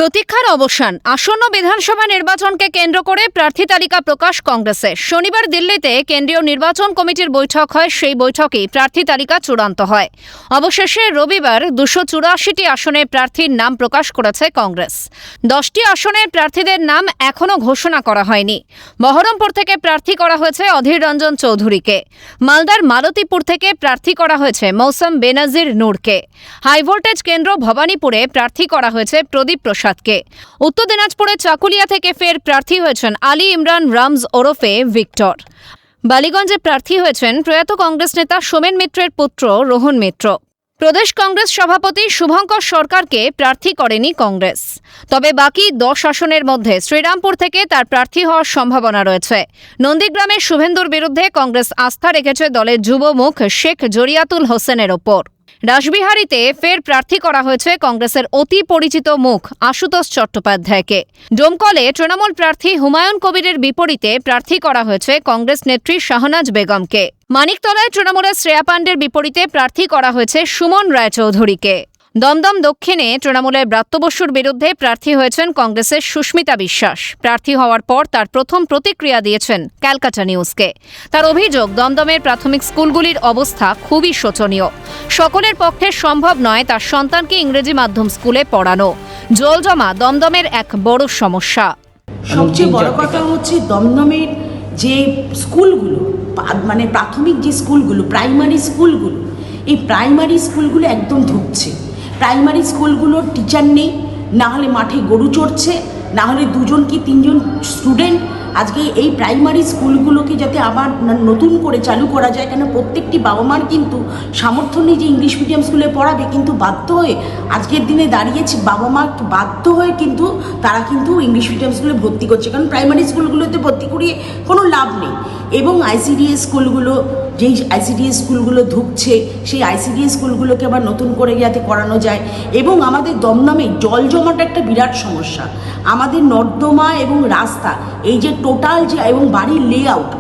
প্রতীক্ষার অবসান। আসন্ন বিধানসভা নির্বাচনকে কেন্দ্র করে প্রার্থী তালিকা প্রকাশ কংগ্রেসের। শনিবার দিল্লিতে কেন্দ্রীয় নির্বাচন কমিটির বৈঠক হয়। সেই বৈঠকেই প্রার্থী তালিকা চূড়ান্ত হয়। অবশেষে রবিবার 284টি আসনের প্রার্থীর নাম প্রকাশ করেছে কংগ্রেস। 10টি আসনের প্রার্থীদের নাম এখনও ঘোষণা করা হয়নি। বহরমপুর থেকে প্রার্থী করা হয়েছে অধীর রঞ্জন চৌধুরীকে। মালদার মালতীপুর থেকে প্রার্থী করা হয়েছে মৌসম বেনাজির নূরকে। হাইভোল্টেজ কেন্দ্র ভবানীপুরে প্রার্থী করা হয়েছে প্রদীপ প্রসাদকে। উত্তর দিনাজপুরের চাকুলিয়া থেকে ফের প্রার্থী হয়েছেন আলী ইমরান রামজ ওরফে ভিক্টর। বালিগঞ্জে প্রার্থী হয়েছেন প্রয়াত কংগ্রেস নেতা সোমেন মিত্রের পুত্র রোহন মিত্র। প্রদেশ কংগ্রেস সভাপতি শুভঙ্কর সরকারকে প্রার্থী করেনি কংগ্রেস। তবে বাকি 10 আসনের মধ্যে শ্রীরামপুর থেকে তার প্রার্থী হওয়ার সম্ভাবনা রয়েছে। নন্দীগ্রামের শুভেন্দুর বিরুদ্ধে কংগ্রেস আস্থা রেখেছে দলের যুবমুখ শেখ জরিয়াতুল হোসেনের ওপর। রাসবিহারীতে ফের প্রার্থী করা হয়েছে কংগ্রেসের অতি পরিচিত মুখ আশুতোষ চট্টোপাধ্যায়কে। ডোমকলে তৃণমূল প্রার্থী হুমায়ুন কবিরের বিপরীতে প্রার্থী করা হয়েছে কংগ্রেস নেত্রী শাহনাজ বেগমকে। মানিকতলায় তৃণমূলের শ্রেয়া পাণ্ডের বিপরীতে প্রার্থী করা হয়েছে সুমন রায়চৌধুরীকে। দমদম দক্ষিণে তৃণমূলের ব্রাত্য বসুর বিরুদ্ধে প্রার্থী হয়েছেন কংগ্রেসের সুস্মিতা বিশ্বাস। প্রার্থী হওয়ার পর তার প্রথম প্রতিক্রিয়া দিয়েছেন ক্যালকাটা নিউজকে। তার অভিযোগ, দমদমের প্রাথমিক স্কুলগুলির অবস্থা খুবই শোচনীয়। সকলের পক্ষে সম্ভব নয় তার সন্তানকে ইংরেজি মাধ্যম স্কুলে পড়ানো। জল জমা দমদমের এক বড় সমস্যা। সবচেয়ে বড় কথা হচ্ছে দমদমের যে স্কুলগুলো, মানে প্রাথমিক যে স্কুলগুলো, প্রাইমারি স্কুলগুলো, এই প্রাইমারি স্কুলগুলো একদম ধুঁকছে। প্রাইমারি স্কুলগুলোর টিচার নেই, না হলে মাঠে গরু চড়ছে, না হলে 2জন কি 3জন স্টুডেন্ট। আজকে এই প্রাইমারি স্কুলগুলোকে যাতে আবার নতুন করে চালু করা যায়, কেন প্রত্যেকটি বাবা মার কিন্তু সামর্থ্য নেই যে ইংলিশ মিডিয়াম স্কুলে পড়াবে, কিন্তু বাধ্য হয়ে আজকের দিনে দাঁড়িয়েছে বাবা মা বাধ্য হয়ে কিন্তু তারা কিন্তু ইংলিশ মিডিয়াম স্কুলে ভর্তি করছে, কারণ প্রাইমারি স্কুলগুলোতে ভর্তি করিয়ে কোনো লাভ নেই। এবং আইসিডিএস স্কুলগুলো, যেই আইসিডিএস স্কুলগুলো ধুঁকছে, সেই আইসিডিএস স্কুলগুলোকে আবার নতুন করে যাতে করানো যায়। এবং আমাদের দমদমে জল জমাটা একটা বিরাট সমস্যা। আমাদের নর্দমা এবং রাস্তা, এই যে টোটাল যে এবং বাড়ির লেআউট,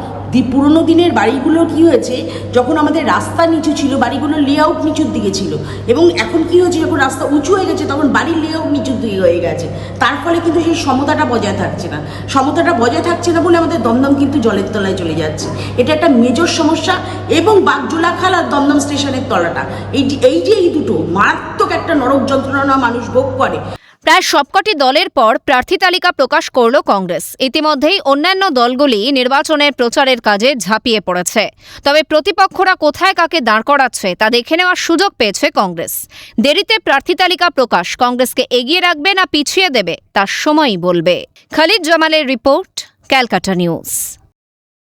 পুরোনো দিনের বাড়িগুলো কি হয়েছে, যখন আমাদের রাস্তা নিচু ছিল বাড়িগুলোর লেআউট নিচুর দিকে ছিল, এবং এখন কি হয়েছে, যখন রাস্তা উঁচু হয়ে গেছে তখন বাড়ির লেআউট নিচুর দিকে হয়ে গেছে। তার ফলে কিন্তু সেই সমতাটা বজায় থাকছে না। সমতাটা বজায় থাকছে না বলে আমাদের দমদম কিন্তু জলের তলায় চলে যাচ্ছে। এটা একটা মেজর সমস্যা। এবং বাগজোলাখাল আর দমদম স্টেশনের তলাটা, এই দুটো মারাত্মক একটা নরক যন্ত্রণা মানুষ ভোগ করে। প্রায় সবকটি দলের পর প্রার্থী তালিকা প্রকাশ করল কংগ্রেস। ইতিমধ্যেই অন্যান্য দলগুলি নির্বাচনের প্রচারের কাজে ঝাঁপিয়ে পড়েছে। তবে প্রতিপক্ষরা কোথায় কাকে দাঁড় করাচ্ছে তা দেখে নেওয়ার সুযোগ পেয়েছে কংগ্রেস। দেরিতে প্রার্থী তালিকা প্রকাশ কংগ্রেসকে এগিয়ে রাখবে না পিছিয়ে দেবে তা সময়ই বলবে। খালিদ জামালের রিপোর্ট, ক্যালকাটা নিউজ।